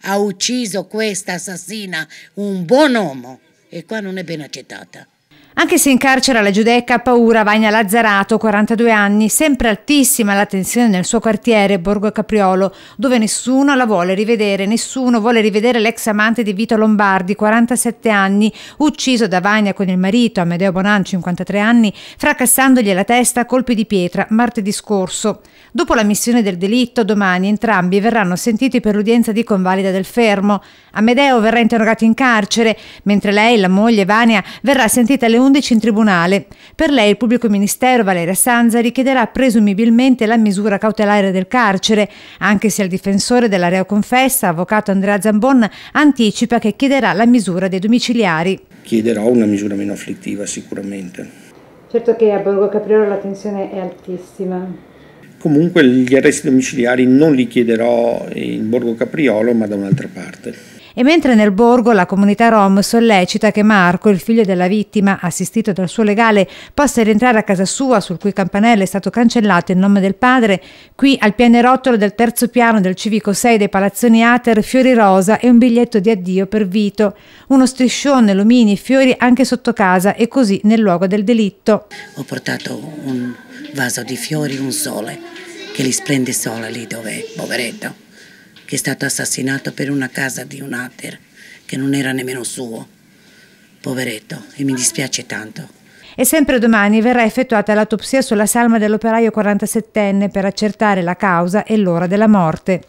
Ha ucciso questa assassina un buon uomo e qua non è ben accettata. Anche se in carcere alla Giudecca ha paura Vania Lazzarato, 42 anni, sempre altissima la tensione nel suo quartiere, Borgo Capriolo, dove nessuno la vuole rivedere, nessuno vuole rivedere l'ex amante di Vito Lombardi, 47 anni, ucciso da Vania con il marito, Amedeo Bonan, 53 anni, fracassandogli la testa a colpi di pietra martedì scorso. Dopo l'ammissione del delitto, domani entrambi verranno sentiti per l'udienza di convalida del fermo. Amedeo verrà interrogato in carcere, mentre lei, la moglie Vania, verrà sentita alle 11 in tribunale. Per lei il pubblico ministero Valeria Sanza richiederà presumibilmente la misura cautelare del carcere, anche se il difensore della reo confessa, avvocato Andrea Zambon, anticipa che chiederà la misura dei domiciliari. Chiederò una misura meno afflittiva sicuramente. Certo che a Borgo Capriolo la tensione è altissima. Comunque gli arresti domiciliari non li chiederò in Borgo Capriolo ma da un'altra parte. E mentre nel borgo la comunità rom sollecita che Marco, il figlio della vittima, assistito dal suo legale, possa rientrare a casa sua, sul cui campanello è stato cancellato il nome del padre, qui al pianerottolo del terzo piano del civico 6 dei Palazzoni Ater, fiori rosa e un biglietto di addio per Vito. Uno striscione, lumini, fiori anche sotto casa e così nel luogo del delitto. Ho portato un vaso di fiori, un sole, che li splende sole lì dove è, poveretto, che è stato assassinato per una casa di un Ater che non era nemmeno suo, poveretto, e mi dispiace tanto. E sempre domani verrà effettuata l'autopsia sulla salma dell'operaio 47enne per accertare la causa e l'ora della morte.